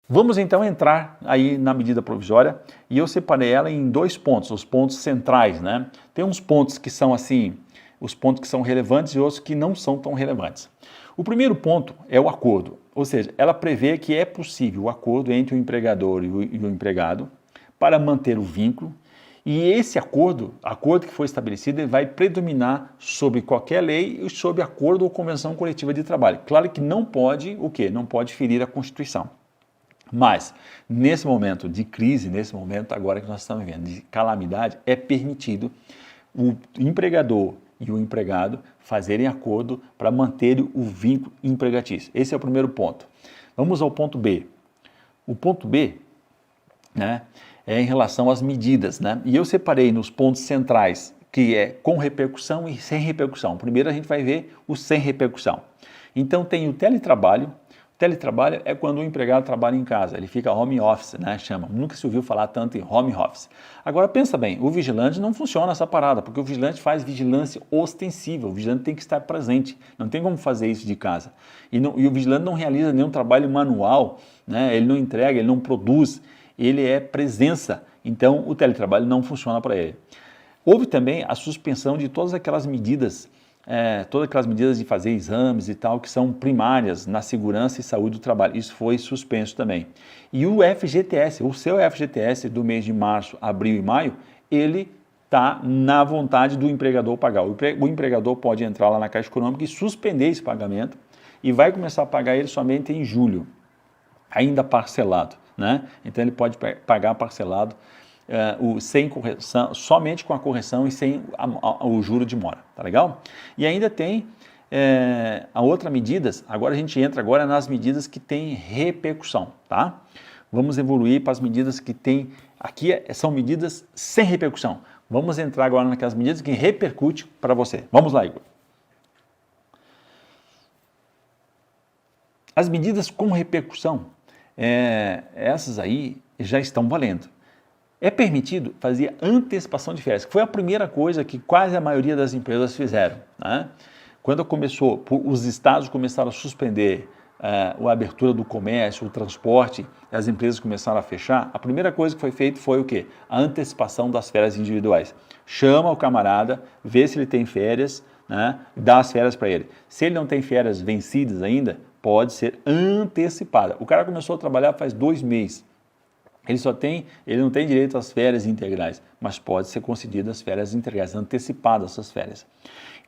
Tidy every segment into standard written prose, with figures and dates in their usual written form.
Vamos então entrar aí na medida provisória e eu separei ela em dois pontos, os pontos centrais, né? Tem uns pontos que são assim, os pontos que são relevantes e outros que não são tão relevantes. O primeiro ponto é o acordo, ou seja, ela prevê que é possível o acordo entre o empregador e o empregado para manter o vínculo. E esse acordo que foi estabelecido, ele vai predominar sobre qualquer lei e sobre acordo ou convenção coletiva de trabalho. Claro que não pode, o quê? Não pode ferir a Constituição. Mas, nesse momento de crise, nesse momento agora que nós estamos vivendo, de calamidade, é permitido o empregador e o empregado fazerem acordo para manter o vínculo empregatício. Esse é o primeiro ponto. Vamos ao ponto B. O ponto B, né, é em relação às medidas, né? E eu separei nos pontos centrais, que é com repercussão e sem repercussão. Primeiro a gente vai ver o sem repercussão. Então tem o teletrabalho. Teletrabalho é quando o empregado trabalha em casa, ele fica home office, né, chama. Nunca se ouviu falar tanto em home office. Agora pensa bem, o vigilante não funciona essa parada, porque o vigilante faz vigilância ostensiva, o vigilante tem que estar presente, não tem como fazer isso de casa. E o vigilante não realiza nenhum trabalho manual, né, ele não entrega, ele não produz, ele é presença, então o teletrabalho não funciona para ele. Houve também a suspensão de todas aquelas medidas de fazer exames e tal, que são primárias na segurança e saúde do trabalho. Isso foi suspenso também. E o FGTS, o seu FGTS do mês de março, abril e maio, ele está na vontade do empregador pagar. O empregador pode entrar lá na Caixa Econômica e suspender esse pagamento e vai começar a pagar ele somente em julho, ainda parcelado, né? Então ele pode pagar parcelado sem correção, somente com a correção e sem o juro de mora, tá legal? E ainda tem a outra medidas, agora a gente entra agora nas medidas que têm repercussão, tá? Vamos evoluir para as medidas que tem, aqui são medidas sem repercussão. Vamos entrar agora naquelas medidas que repercute para você. Vamos lá, Igor. As medidas com repercussão, essas aí já estão valendo. É permitido fazer antecipação de férias, que foi a primeira coisa que quase a maioria das empresas fizeram, né? Quando os estados começaram a suspender a abertura do comércio, o transporte, as empresas começaram a fechar, a primeira coisa que foi feita foi o quê? A antecipação das férias individuais. Chama o camarada, vê se ele tem férias, né? Dá as férias para ele. Se ele não tem férias vencidas ainda, pode ser antecipada. O cara começou a trabalhar faz 2 meses. Ele não tem direito às férias integrais, mas pode ser concedido as férias integrais, antecipadas essas férias.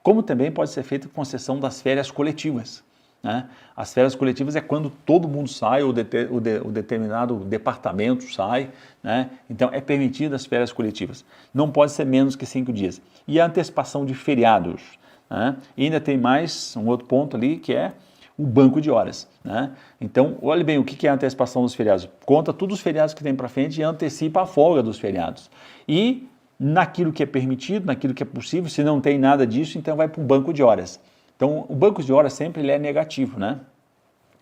Como também pode ser feita concessão das férias coletivas, né? As férias coletivas é quando todo mundo sai, o determinado departamento sai, né? Então é permitida as férias coletivas. Não pode ser menos que 5 dias. E a antecipação de feriados, né? E ainda tem mais um outro ponto ali que é o banco de horas, né? Então, olhe bem, o que é a antecipação dos feriados? Conta todos os feriados que tem para frente e antecipa a folga dos feriados. E naquilo que é permitido, naquilo que é possível, se não tem nada disso, então vai para o banco de horas. Então, o banco de horas sempre ele é negativo, né?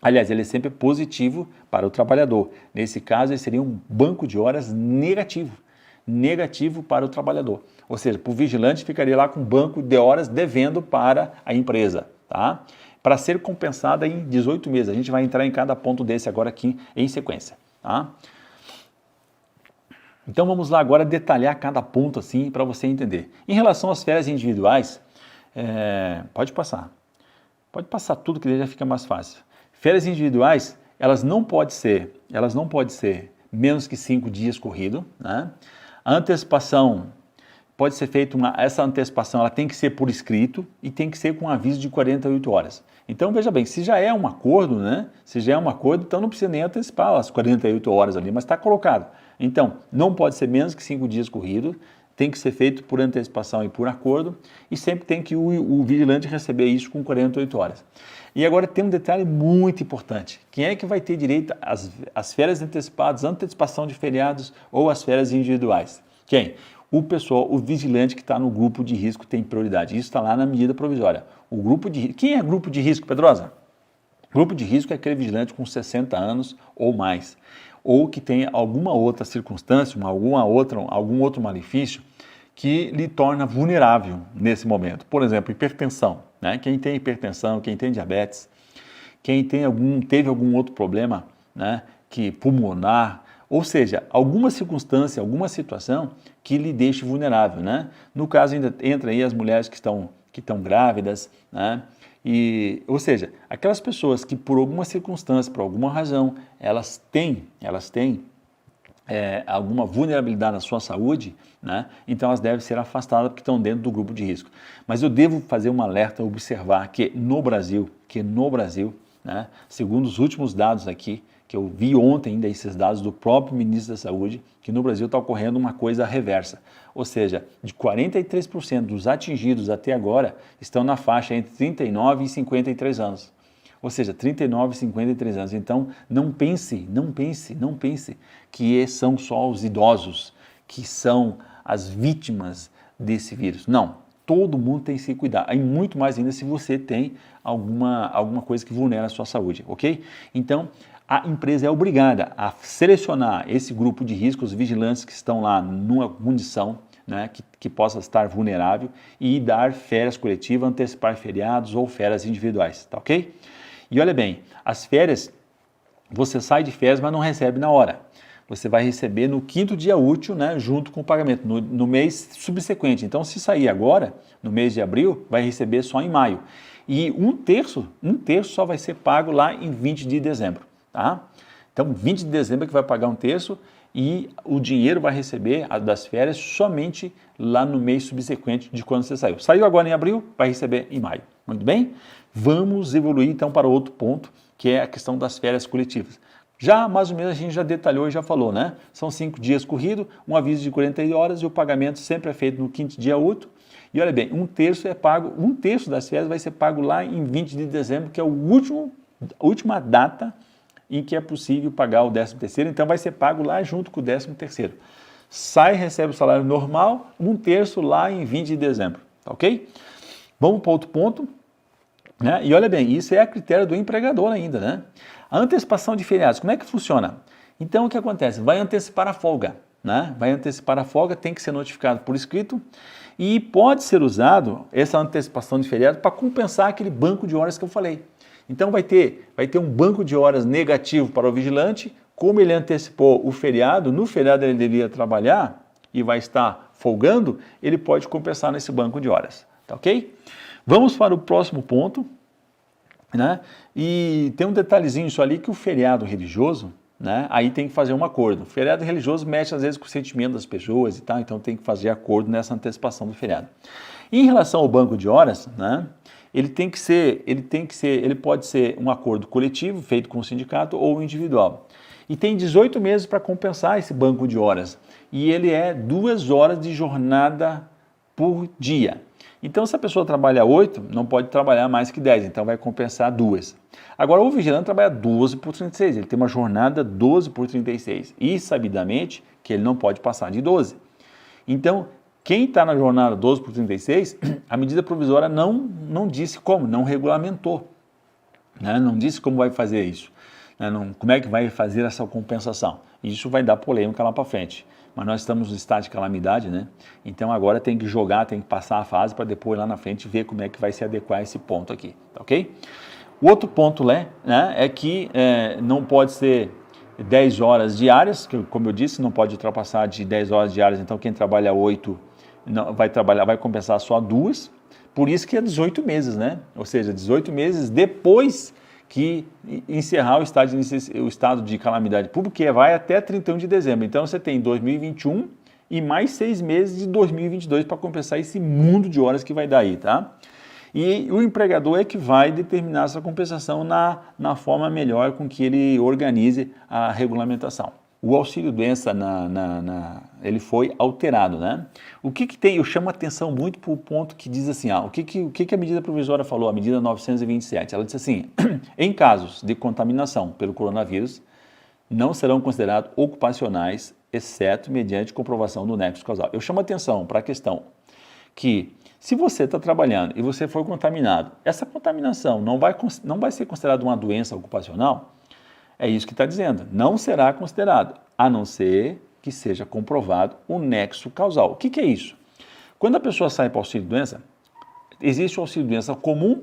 Aliás, ele é sempre positivo para o trabalhador. Nesse caso, ele seria um banco de horas negativo para o trabalhador. Ou seja, para o vigilante ficaria lá com um banco de horas devendo para a empresa, tá? Para ser compensada em 18 meses. A gente vai entrar em cada ponto desse agora aqui em sequência, tá? Então vamos lá agora detalhar cada ponto assim para você entender. Em relação às férias individuais, pode passar tudo que daí já fica mais fácil. Férias individuais, elas não podem ser menos que 5 dias corrido, né? A antecipação pode ser feita, essa antecipação ela tem que ser por escrito e tem que ser com aviso de 48 horas. Então, veja bem, se já é um acordo, né? Se já é um acordo, então não precisa nem antecipar as 48 horas ali, mas está colocado. Então, não pode ser menos que 5 dias corrido, tem que ser feito por antecipação e por acordo, e sempre tem que o vigilante receber isso com 48 horas. E agora tem um detalhe muito importante. Quem é que vai ter direito às férias antecipadas, antecipação de feriados ou às férias individuais? Quem? O vigilante que está no grupo de risco tem prioridade. Isso está lá na medida provisória. Quem é grupo de risco, Pedrosa? Grupo de risco é aquele vigilante com 60 anos ou mais, ou que tem alguma outra circunstância, algum outro malefício que lhe torna vulnerável nesse momento. Por exemplo, hipertensão, né? Quem tem hipertensão, quem tem diabetes, quem teve algum outro problema, né? que pulmonar, ou seja, alguma circunstância, alguma situação que lhe deixe vulnerável, né? No caso, ainda entra aí as mulheres que estão grávidas, né? Ou seja, aquelas pessoas que por alguma circunstância, por alguma razão, elas têm alguma vulnerabilidade na sua saúde, né? Então elas devem ser afastadas porque estão dentro do grupo de risco. Mas eu devo fazer um alerta, observar que no Brasil, né, segundo os últimos dados aqui, que eu vi ontem ainda esses dados do próprio ministro da Saúde, que no Brasil está ocorrendo uma coisa reversa. Ou seja, de 43% dos atingidos até agora estão na faixa entre 39 e 53 anos. Ou seja, 39 e 53 anos. Então, não pense que são só os idosos que são as vítimas desse vírus. Não, todo mundo tem que se cuidar. E muito mais ainda se você tem alguma coisa que vulnera a sua saúde, ok? Então, a empresa é obrigada a selecionar esse grupo de risco, os vigilantes que estão lá numa condição, né, que possa estar vulnerável, e dar férias coletivas, antecipar feriados ou férias individuais, tá ok? E olha bem, as férias, você sai de férias, mas não recebe na hora. Você vai receber no 5º dia útil, né, junto com o pagamento, no mês subsequente. Então, se sair agora, no mês de abril, vai receber só em maio. E um terço só vai ser pago lá em 20 de dezembro. Tá? Então, 20 de dezembro é que vai pagar um terço e o dinheiro vai receber das férias somente lá no mês subsequente de quando você saiu. Saiu agora em abril, vai receber em maio. Muito bem? Vamos evoluir então para outro ponto, que é a questão das férias coletivas. Já, mais ou menos, a gente já detalhou e já falou, né? São 5 dias corrido, um aviso de 40 horas e o pagamento sempre é feito no 5º dia útil. E olha bem, um terço das férias vai ser pago lá em 20 de dezembro, que é a última data em que é possível pagar o 13º, então vai ser pago lá junto com o 13º. Sai, recebe o salário normal, um terço lá em 20 de dezembro, tá ok? Vamos para outro ponto, né? E olha bem, isso é a critério do empregador ainda, né? A antecipação de feriados, como é que funciona? Então o que acontece? Vai antecipar a folga, né? Vai antecipar a folga, tem que ser notificado por escrito e pode ser usado essa antecipação de feriado para compensar aquele banco de horas que eu falei. Então vai ter um banco de horas negativo para o vigilante, como ele antecipou o feriado, no feriado ele deveria trabalhar e vai estar folgando, ele pode compensar nesse banco de horas, tá ok? Vamos para o próximo ponto, né? E tem um detalhezinho só ali que o feriado religioso, né? Aí tem que fazer um acordo. O feriado religioso mexe às vezes com o sentimento das pessoas e tal, então tem que fazer acordo nessa antecipação do feriado. Em relação ao banco de horas, né? Ele pode ser um acordo coletivo, feito com o sindicato, ou individual. E tem 18 meses para compensar esse banco de horas. E ele é 2 horas de jornada por dia. Então, se a pessoa trabalha 8, não pode trabalhar mais que 10, então vai compensar 2. Agora, o vigilante trabalha 12 por 36, ele tem uma jornada 12 por 36. E, sabidamente, que ele não pode passar de 12. Então, quem está na jornada 12 por 36, a medida provisória não disse como, não regulamentou, né? Não disse como vai fazer isso, né? Como é que vai fazer essa compensação. Isso vai dar polêmica lá para frente. Mas nós estamos no estado de calamidade, né? Então agora tem que jogar, tem que passar a fase para depois lá na frente ver como é que vai se adequar a esse ponto aqui, tá ok? O outro ponto, né, é que não pode ser 10 horas diárias, que, como eu disse, não pode ultrapassar de 10 horas diárias, então quem trabalha 8 vai compensar só 2, por isso que é 18 meses, né? Ou seja, 18 meses depois que encerrar o estado de calamidade pública, que vai até 31 de dezembro. Então você tem 2021 e mais 6 meses de 2022 para compensar esse mundo de horas que vai dar aí, tá? E o empregador é que vai determinar essa compensação na forma melhor com que ele organize a regulamentação. O auxílio-doença, ele foi alterado, né? O que tem? Eu chamo a atenção muito para o ponto que diz assim, o que a medida provisória falou, a medida 927? Ela disse assim, em casos de contaminação pelo coronavírus, não serão considerados ocupacionais, exceto mediante comprovação do nexo causal. Eu chamo a atenção para a questão que, se você está trabalhando e você foi contaminado, essa contaminação não vai ser considerada uma doença ocupacional. É isso que está dizendo, não será considerado, a não ser que seja comprovado o nexo causal. O que é isso? Quando a pessoa sai para o auxílio-doença, existe o auxílio-doença comum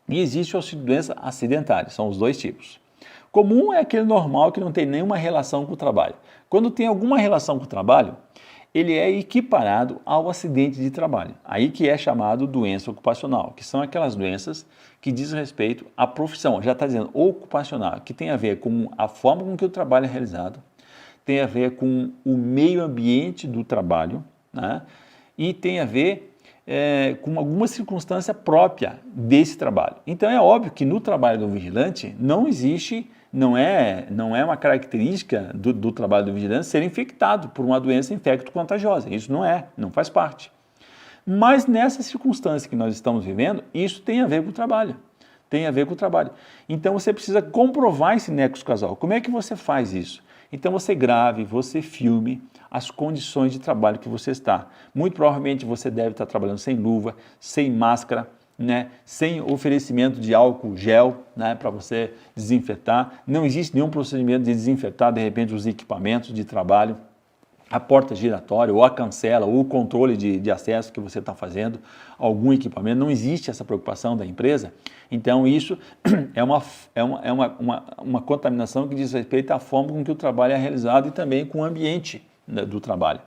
e existe o auxílio-doença acidentário, são os dois tipos. Comum é aquele normal que não tem nenhuma relação com o trabalho. Quando tem alguma relação com o trabalho, ele é equiparado ao acidente de trabalho. Aí que é chamado doença ocupacional, que são aquelas doenças que diz respeito à profissão. Já está dizendo ocupacional, que tem a ver com a forma com que o trabalho é realizado, tem a ver com o meio ambiente do trabalho, né? E tem a ver com alguma circunstância própria desse trabalho. Então é óbvio que no trabalho do vigilante não existe, não é uma característica do trabalho do vigilante ser infectado por uma doença infecto-contagiosa. Isso não faz parte. Mas nessa circunstância que nós estamos vivendo, isso tem a ver com o trabalho. Tem a ver com o trabalho. Então você precisa comprovar esse nexo causal. Como é que você faz isso? Então você grave, você filme as condições de trabalho que você está. Muito provavelmente você deve estar trabalhando sem luva, sem máscara, né, sem oferecimento de álcool gel, né, para você desinfetar. Não existe nenhum procedimento de desinfetar, de repente, os equipamentos de trabalho, a porta giratória, ou a cancela, ou o controle de acesso que você está fazendo, algum equipamento. Não existe essa preocupação da empresa. Então, isso é uma contaminação que diz respeito à forma com que o trabalho é realizado e também com o ambiente, né, do trabalho.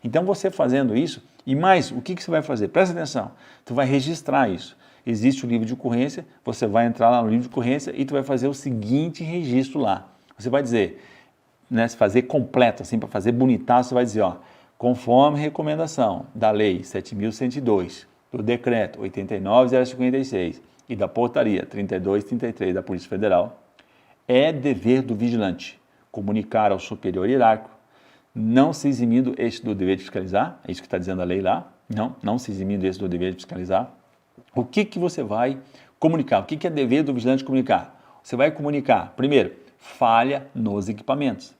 Então, você fazendo isso, e mais, o que você vai fazer? Presta atenção, tu vai registrar isso. Existe o livro de ocorrência, você vai entrar lá no livro de ocorrência e tu vai fazer o seguinte registro lá. Você vai dizer, né, se fazer completo, assim, para fazer bonitaço, você vai dizer, ó, conforme recomendação da Lei 7.102, do Decreto 89.056 e da Portaria 3233 da Polícia Federal, é dever do vigilante comunicar ao superior hierárquico, não se eximindo este do dever de fiscalizar, é isso que está dizendo a lei lá, não se eximindo este do dever de fiscalizar. O que você vai comunicar? O que é dever do vigilante comunicar? Você vai comunicar, primeiro, falha nos equipamentos.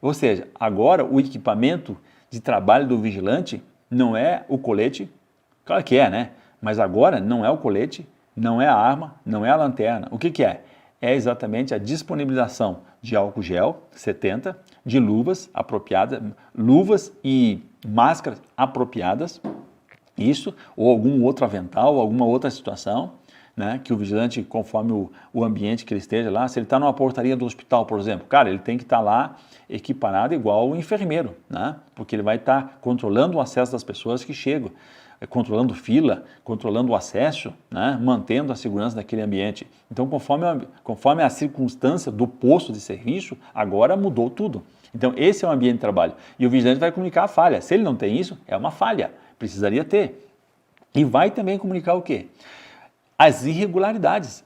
Ou seja, agora o equipamento de trabalho do vigilante não é o colete, claro que é, né? Mas agora não é o colete, não é a arma, não é a lanterna. O que é? É exatamente a disponibilização de álcool gel 70, de luvas apropriadas, luvas e máscaras apropriadas, isso, ou algum outro avental, alguma outra situação, né, que o vigilante, conforme o ambiente que ele esteja lá, se ele está numa portaria do hospital, por exemplo, cara, ele tem que estar lá equiparado igual o enfermeiro, né, porque ele vai estar controlando o acesso das pessoas que chegam, controlando fila, controlando o acesso, né, mantendo a segurança daquele ambiente. Então, conforme a circunstância do posto de serviço, agora mudou tudo. Então, esse é o ambiente de trabalho. E o vigilante vai comunicar a falha. Se ele não tem isso, é uma falha. Precisaria ter. E vai também comunicar o quê? As irregularidades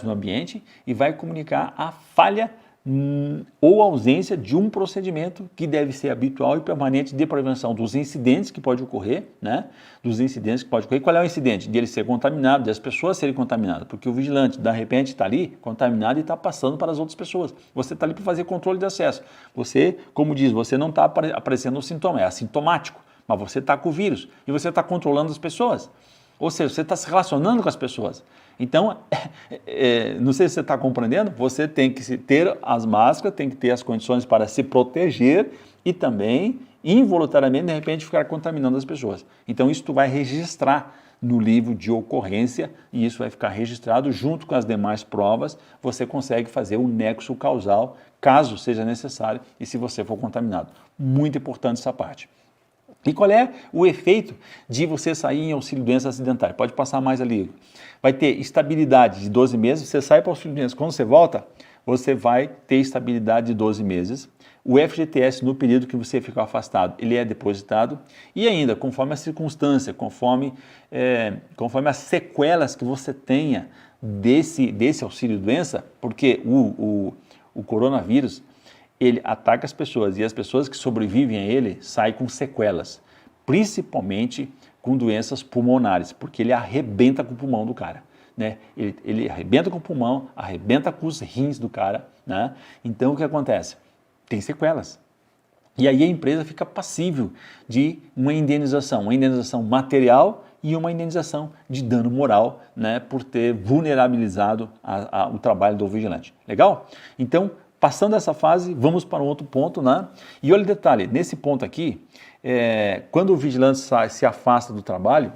no ambiente, e vai comunicar a falha ou ausência de um procedimento que deve ser habitual e permanente de prevenção dos incidentes que pode ocorrer, né? Dos incidentes que pode ocorrer. Qual é o incidente? De ele ser contaminado, de as pessoas serem contaminadas, porque o vigilante, de repente, está ali contaminado e está passando para as outras pessoas. Você está ali para fazer controle de acesso. Você, como diz, você não está aparecendo um sintoma, é assintomático, mas você está com o vírus e você está controlando as pessoas. Ou seja, você está se relacionando com as pessoas. Então, não sei se você está compreendendo, você tem que ter as máscaras, tem que ter as condições para se proteger e também, involuntariamente, de repente, ficar contaminando as pessoas. Então, isso tu vai registrar no livro de ocorrência e isso vai ficar registrado junto com as demais provas. Você consegue fazer um nexo causal, caso seja necessário, e se você for contaminado. Muito importante essa parte. E qual é o efeito de você sair em auxílio-doença acidentária? Pode passar mais ali. Vai ter estabilidade de 12 meses, você sai para o auxílio-doença. Quando você volta, você vai ter estabilidade de 12 meses. O FGTS, no período que você ficou afastado, ele é depositado. E ainda, conforme a circunstância, conforme as sequelas que você tenha desse auxílio-doença, porque o coronavírus, ele ataca as pessoas e as pessoas que sobrevivem a ele saem com sequelas, principalmente com doenças pulmonares, porque ele arrebenta com o pulmão do cara, né? Ele arrebenta com o pulmão, arrebenta com os rins do cara, né? Então o que acontece? Tem sequelas. E aí a empresa fica passível de uma indenização material e uma indenização de dano moral, né, por ter vulnerabilizado o trabalho do vigilante. Legal? Então, passando essa fase, vamos para um outro ponto, né? E olha o detalhe, nesse ponto aqui, quando o vigilante se afasta do trabalho,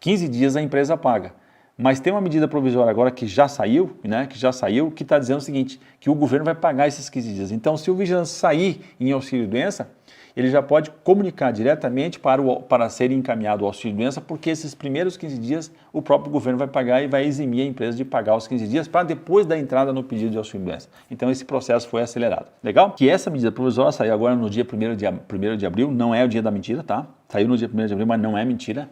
15 dias a empresa paga. Mas tem uma medida provisória agora que já saiu, né, que está dizendo o seguinte, que o governo vai pagar esses 15 dias. Então, se o vigilante sair em auxílio-doença, ele já pode comunicar diretamente para ser encaminhado ao auxílio-doença, porque esses primeiros 15 dias o próprio governo vai pagar e vai eximir a empresa de pagar os 15 dias para depois da entrada no pedido de auxílio-doença. Então esse processo foi acelerado. Legal? Que essa medida provisória saiu agora no dia 1º de abril, não é o dia da mentira, tá? Saiu no dia 1º de abril, mas não é mentira.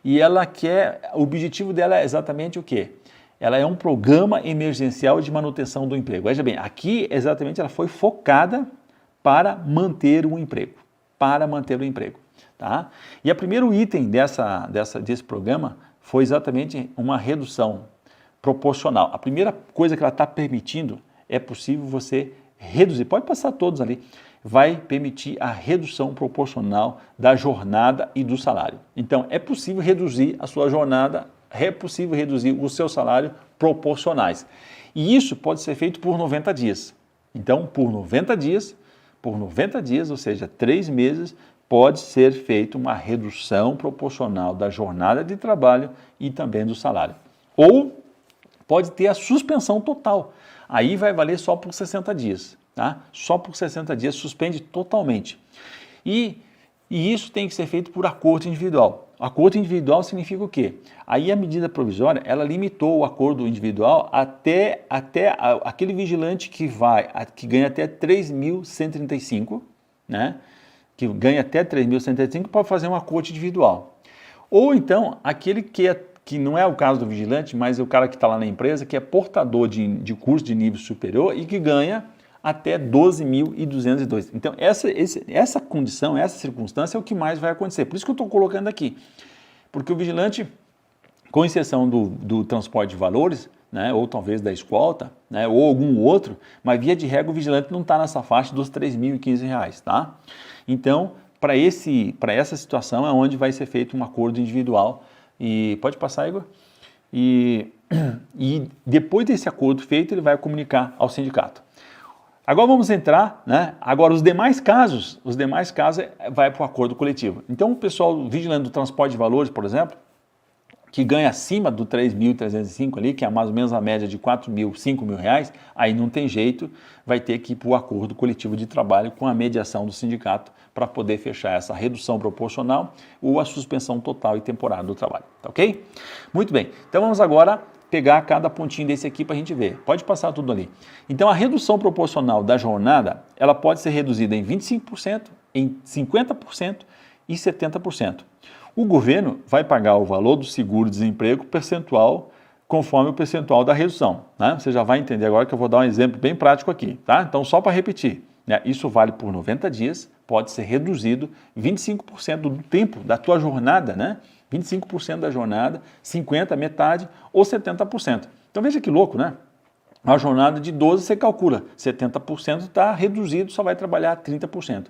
E ela quer, o objetivo dela é exatamente o quê? Ela é um programa emergencial de manutenção do emprego. Veja bem, aqui exatamente ela foi focada para manter o emprego, tá? E o primeiro item desse programa foi exatamente uma redução proporcional. A primeira coisa que ela está permitindo é possível você reduzir, pode passar todos ali, vai permitir a redução proporcional da jornada e do salário. Então, é possível reduzir a sua jornada, é possível reduzir o seu salário proporcionais. E isso pode ser feito por 90 dias. Então, por 90 dias, ou seja, 3 meses, pode ser feita uma redução proporcional da jornada de trabalho e também do salário. Ou pode ter a suspensão total. Aí vai valer só por 60 dias. Tá? Só por 60 dias suspende totalmente. E isso tem que ser feito por acordo individual. Acordo individual significa o quê? Aí a medida provisória, ela limitou o acordo individual até aquele vigilante que ganha até 3.135, né? Que ganha até 3.135 pode fazer um acordo individual. Ou então, aquele que não é o caso do vigilante, mas é o cara que está lá na empresa, que é portador de curso de nível superior e que ganha até 12.202. Então, essa condição, essa circunstância é o que mais vai acontecer. Por isso que eu estou colocando aqui. Porque o vigilante, com exceção do transporte de valores, né, ou talvez da escolta, né, ou algum outro, mas via de regra o vigilante não está nessa faixa dos R$ 3.015, tá? Então, para essa situação é onde vai ser feito um acordo individual. E pode passar, Igor? E depois desse acordo feito, ele vai comunicar ao sindicato. Agora vamos entrar, né? Agora os demais casos vai para o acordo coletivo. Então o pessoal vigilante do transporte de valores, por exemplo, que ganha acima do 3.305 ali, que é mais ou menos a média de 4.000, 5.000 reais, aí não tem jeito, vai ter que ir para o acordo coletivo de trabalho com a mediação do sindicato para poder fechar essa redução proporcional ou a suspensão total e temporária do trabalho, tá ok? Muito bem, então vamos agora pegar cada pontinho desse aqui para a gente ver. Pode passar tudo ali. Então, a redução proporcional da jornada, ela pode ser reduzida em 25%, em 50% e 70%. O governo vai pagar o valor do seguro-desemprego percentual conforme o percentual da redução, né? Você já vai entender agora que eu vou dar um exemplo bem prático aqui, tá? Então, só para repetir, né? Isso vale por 90 dias, pode ser reduzido 25% do tempo da tua jornada, né? 25% da jornada, 50%, metade ou 70%. Então veja que louco, né? Uma jornada de 12 você calcula, 70% está reduzido, só vai trabalhar 30%.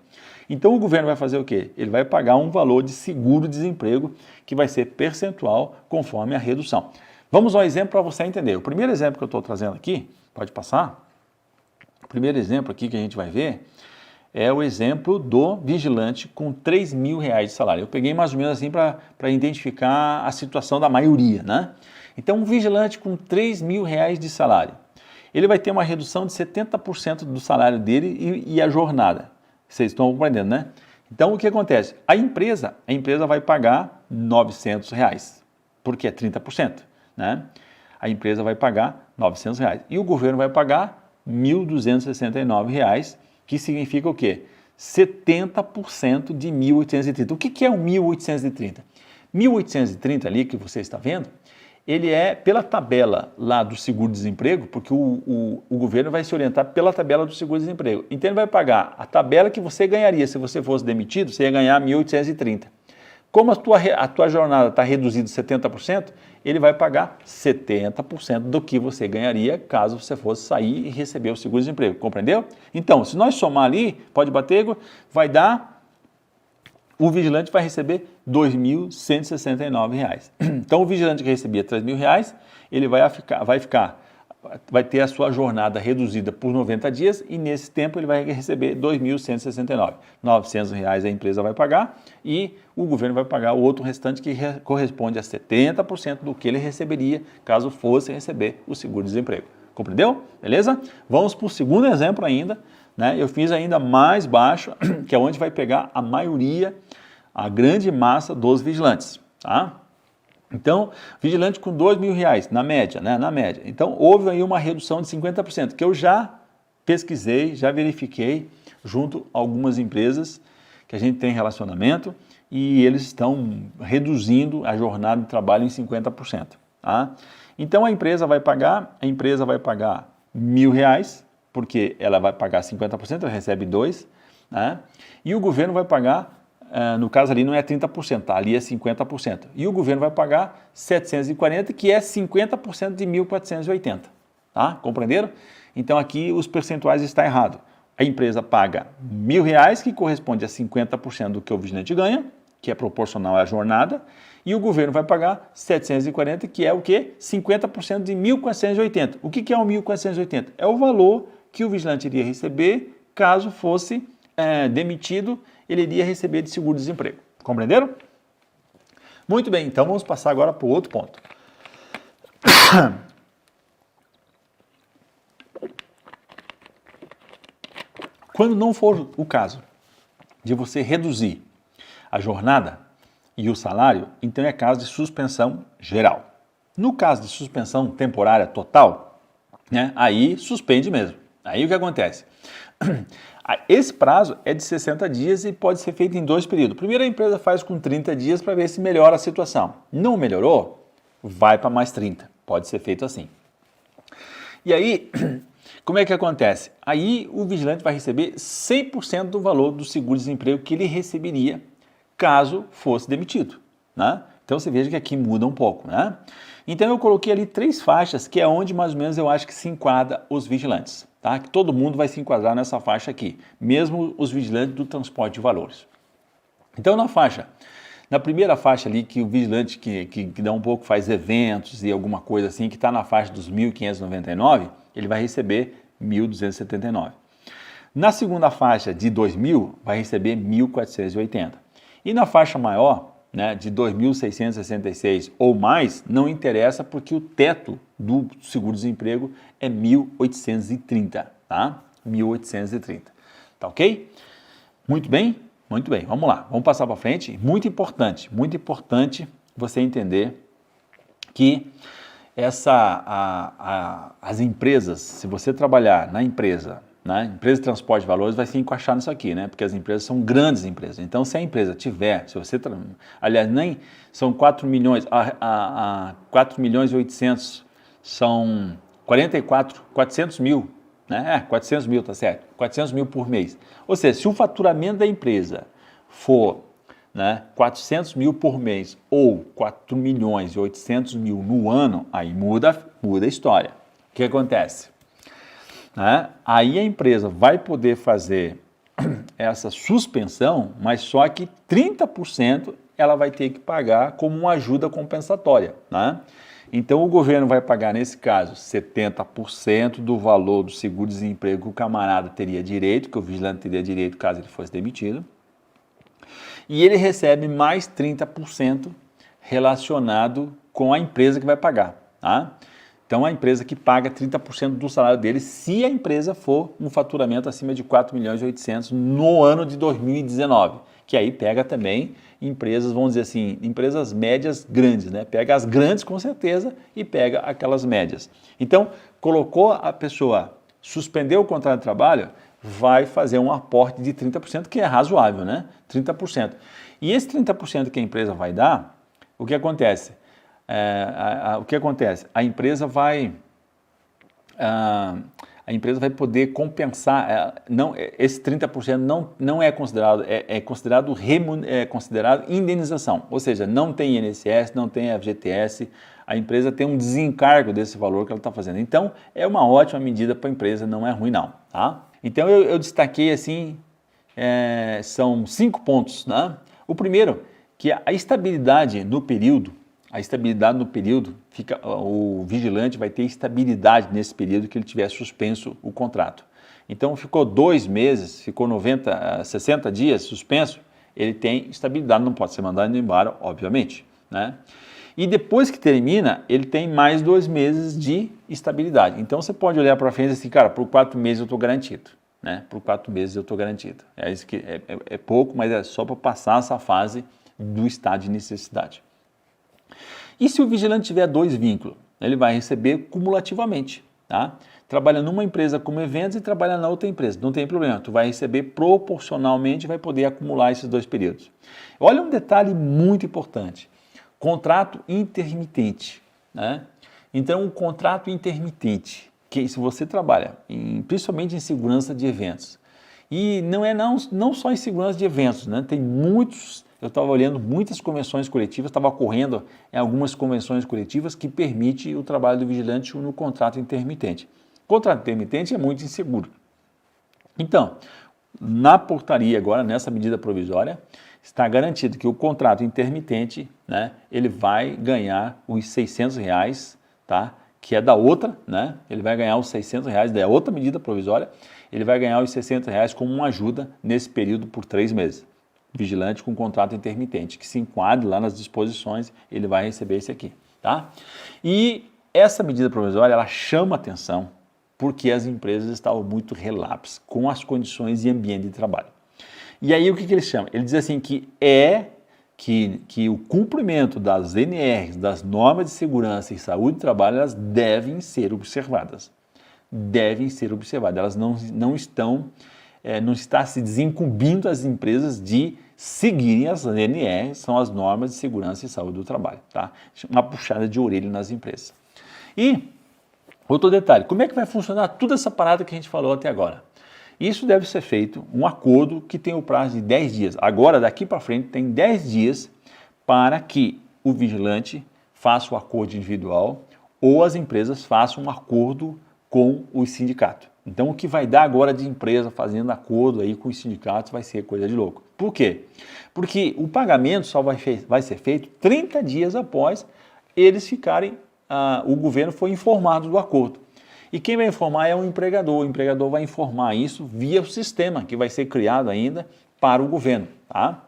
Então o governo vai fazer o quê? Ele vai pagar um valor de seguro-desemprego que vai ser percentual conforme a redução. Vamos ao exemplo para você entender. O primeiro exemplo que eu estou trazendo aqui, pode passar? O primeiro exemplo aqui que a gente vai ver é o exemplo do vigilante com R$3.000 de salário. Eu peguei mais ou menos assim para identificar a situação da maioria, né? Então, um vigilante com R$3.000 de salário, ele vai ter uma redução de 70% do salário dele e a jornada. Vocês estão compreendendo, né? Então, o que acontece? A empresa vai pagar R$900, porque é 30%, né? A empresa vai pagar R$900 e o governo vai pagar R$1.269, que significa o quê? 70% de 1.830. O que é o 1.830? 1.830 ali que você está vendo, ele é pela tabela lá do seguro-desemprego, porque o governo vai se orientar pela tabela do seguro-desemprego. Então ele vai pagar a tabela que você ganharia se você fosse demitido, você ia ganhar 1.830. Como a tua jornada está reduzida 70%, ele vai pagar 70% do que você ganharia caso você fosse sair e receber o seguro-desemprego, compreendeu? Então, se nós somar ali, pode bater, vai dar, o vigilante vai receber R$2.169. Então, o vigilante que recebia R$3.000, ele vai ficar vai ter a sua jornada reduzida por 90 dias e nesse tempo ele vai receber R$ 2.169. R$ 900 a empresa vai pagar e o governo vai pagar o outro restante que corresponde a 70% do que ele receberia caso fosse receber o seguro-desemprego. Compreendeu? Beleza? Vamos para o segundo exemplo ainda, né? Eu fiz ainda mais baixo, que é onde vai pegar a maioria, a grande massa dos vigilantes, tá? Então, vigilante com R$ 2.000, na média, né? Na média. Então, houve aí uma redução de 50%, que eu já pesquisei, já verifiquei, junto a algumas empresas que a gente tem relacionamento, e eles estão reduzindo a jornada de trabalho em 50%, tá? Então, a empresa vai pagar R$ 1.000, porque ela vai pagar 50%, ela recebe 2, né? E o governo vai pagar, no caso ali não é 30%, tá? Ali é 50%. E o governo vai pagar 740, que é 50% de 1.480, tá? Compreenderam? Então aqui os percentuais estão errados. A empresa paga R$ 1.000, que corresponde a 50% do que o vigilante ganha, que é proporcional à jornada, e o governo vai pagar 740, que é o quê? 50% de 1.480. O que é o 1.480? É o valor que o vigilante iria receber caso fosse demitido, ele iria receber de seguro-desemprego. Compreenderam? Muito bem, então vamos passar agora para o outro ponto. Quando não for o caso de você reduzir a jornada e o salário, então é caso de suspensão geral. No caso de suspensão temporária total, né, aí suspende mesmo. Aí o que acontece? Esse prazo é de 60 dias e pode ser feito em 2 períodos. Primeiro a empresa faz com 30 dias para ver se melhora a situação. Não melhorou? Vai para mais 30. Pode ser feito assim. E aí, como é que acontece? Aí o vigilante vai receber 100% do valor do seguro-desemprego que ele receberia caso fosse demitido, né? Então você veja que aqui muda um pouco, né? Então eu coloquei ali 3 faixas, que é onde mais ou menos eu acho que se enquadra os vigilantes, tá? Que todo mundo vai se enquadrar nessa faixa aqui, mesmo os vigilantes do transporte de valores. Então na primeira faixa ali, que o vigilante que dá um pouco, faz eventos e alguma coisa assim, que está na faixa dos 1.599, ele vai receber 1.279. Na segunda faixa de 2.000, vai receber 1.480. E na faixa maior, né, de 2.666 ou mais, não interessa porque o teto do seguro-desemprego é 1.830, tá? 1.830, tá ok? Muito bem? Muito bem, vamos lá, vamos passar para frente. Muito importante você entender que as empresas, se você trabalhar na empresa, né, empresa de transporte de valores vai se encaixar nisso aqui, né? Porque as empresas são grandes empresas. Então, se a empresa tiver, se você, aliás, nem são 4 milhões, 4 milhões e 800 são 400 mil, né? 400 mil, tá certo? 400 mil por mês. Ou seja, se o faturamento da empresa for, né, 400 mil por mês ou 4 milhões e 800 mil no ano, aí muda a história. O que acontece? Né? Aí a empresa vai poder fazer essa suspensão, mas só que 30% ela vai ter que pagar como uma ajuda compensatória, né? Então o governo vai pagar, nesse caso, 70% do valor do seguro-desemprego que o camarada teria direito, que o vigilante teria direito caso ele fosse demitido, e ele recebe mais 30% relacionado com a empresa que vai pagar, tá? Então, a empresa que paga 30% do salário dele, se a empresa for um faturamento acima de 4 milhões e 800 no ano de 2019, que aí pega também empresas, vamos dizer assim, empresas médias grandes, né? Pega as grandes com certeza e pega aquelas médias. Então, colocou a pessoa, suspendeu o contrato de trabalho, vai fazer um aporte de 30%, que é razoável, né? 30%. E esse 30% que a empresa vai dar, o que acontece? A empresa vai poder compensar, esse 30% não é considerado, é considerado indenização, ou seja, não tem INSS, não tem FGTS, a empresa tem um desencargo desse valor que ela está fazendo. Então, é uma ótima medida para a empresa, não é ruim não, tá? Então, eu destaquei assim, são 5 pontos, né? O primeiro, que a estabilidade no período A estabilidade no período, o vigilante vai ter estabilidade nesse período que ele tiver suspenso o contrato. Então ficou 2 meses, ficou 60 dias suspenso, ele tem estabilidade, não pode ser mandado embora, obviamente, né? E depois que termina, ele tem mais 2 meses de estabilidade. Então você pode olhar para frente e assim, cara, por 4 meses eu estou garantido, né? Por 4 meses eu estou garantido. É pouco, mas é só para passar essa fase do estado de necessidade. E se o vigilante tiver 2 vínculos? Ele vai receber cumulativamente, tá? Trabalha numa empresa como eventos e trabalha na outra empresa, não tem problema, tu vai receber proporcionalmente e vai poder acumular esses 2 períodos. Olha um detalhe muito importante, contrato intermitente, né? Então o contrato intermitente, que se você trabalha principalmente em segurança de eventos, e não só em segurança de eventos, né? Tem muitos. Eu estava olhando muitas convenções coletivas, estava correndo em algumas convenções coletivas que permite o trabalho do vigilante no contrato intermitente. O contrato intermitente é muito inseguro. Então, na portaria agora, nessa medida provisória, está garantido que o contrato intermitente, né, ele vai ganhar os R$600, tá? Que é da outra, né? Ele vai ganhar os R$600 da outra medida provisória, ele vai ganhar os R$60 como uma ajuda nesse período por 3 meses. Vigilante com contrato intermitente, que se enquadre lá nas disposições, ele vai receber esse aqui, tá? E essa medida provisória, ela chama atenção porque as empresas estavam muito relapsas com as condições e ambiente de trabalho. E aí o que ele chama? Ele diz assim que o cumprimento das NRs, das normas de segurança e saúde do trabalho, elas devem ser observadas. Devem ser observadas, elas não está se desincumbindo as empresas de seguirem as NR, são as normas de segurança e saúde do trabalho, tá? Uma puxada de orelha nas empresas. E outro detalhe, como é que vai funcionar toda essa parada que a gente falou até agora? Isso deve ser feito um acordo que tem o prazo de 10 dias. Agora, daqui para frente, tem 10 dias para que o vigilante faça o acordo individual ou as empresas façam um acordo com o sindicato. Então, o que vai dar agora de empresa fazendo acordo aí com os sindicatos vai ser coisa de louco. Por quê? Porque o pagamento só vai ser feito 30 dias após eles ficarem, o governo foi informado do acordo. E quem vai informar é o empregador vai informar isso via o sistema que vai ser criado ainda para o governo, tá?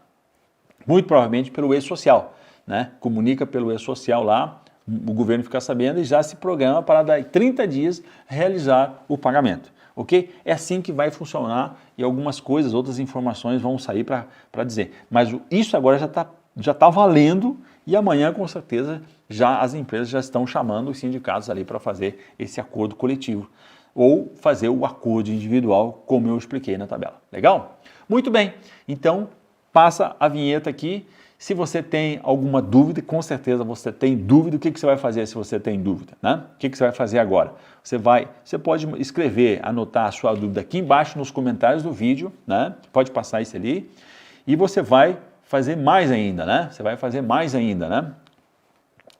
Muito provavelmente pelo e-social, né? Comunica pelo e-social lá, o governo fica sabendo e já se programa para dar 30 dias realizar o pagamento, ok? É assim que vai funcionar e algumas coisas, outras informações vão sair para dizer. Mas isso agora já tá valendo e amanhã com certeza as empresas já estão chamando os sindicatos ali para fazer esse acordo coletivo ou fazer o acordo individual, como eu expliquei na tabela. Legal? Muito bem, então passa a vinheta aqui. Se você tem alguma dúvida, com certeza você tem dúvida, o que você vai fazer se você tem dúvida, né? O que você vai fazer agora? Você pode escrever, anotar a sua dúvida aqui embaixo nos comentários do vídeo, né? Pode passar isso ali e você vai fazer mais ainda, né? Você vai fazer mais ainda, né?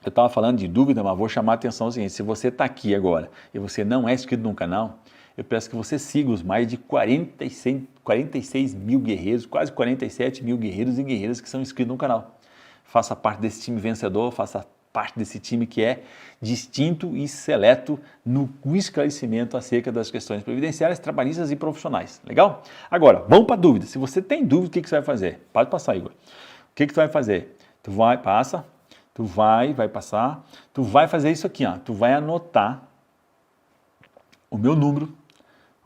Eu estava falando de dúvida, mas vou chamar a atenção ao seguinte, se você está aqui agora e você não é inscrito no canal, eu peço que você siga os mais de 46 mil guerreiros, quase 47 mil guerreiros e guerreiras que são inscritos no canal. Faça parte desse time vencedor, faça parte desse time que é distinto e seleto no esclarecimento acerca das questões previdenciárias, trabalhistas e profissionais. Legal? Agora, vamos para a dúvida. Se você tem dúvida, o que você vai fazer? Pode passar, Igor. O que você vai fazer? Tu vai passar, tu vai fazer isso aqui, ó. Tu vai anotar o meu número,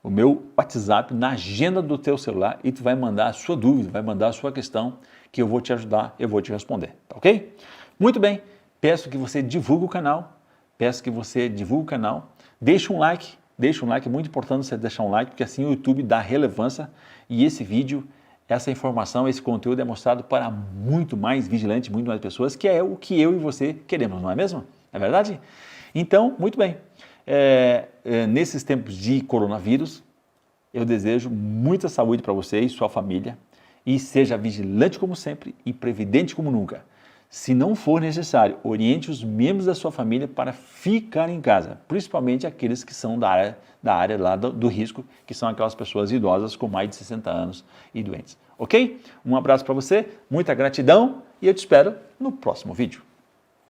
o meu WhatsApp na agenda do teu celular e tu vai mandar a sua dúvida, vai mandar a sua questão que eu vou te ajudar, eu vou te responder, tá ok? Muito bem, peço que você divulgue o canal, deixa um like, é muito importante você deixar um like, porque assim o YouTube dá relevância e esse vídeo, essa informação, esse conteúdo é mostrado para muito mais vigilantes, muito mais pessoas, que é o que eu e você queremos, não é mesmo? É verdade? Então, muito bem. Nesses tempos de coronavírus, eu desejo muita saúde para você e sua família e seja vigilante como sempre e previdente como nunca. Se não for necessário, oriente os membros da sua família para ficar em casa, principalmente aqueles que são da área lá do risco, que são aquelas pessoas idosas com mais de 60 anos e doentes. Ok? Um abraço para você, muita gratidão e eu te espero no próximo vídeo.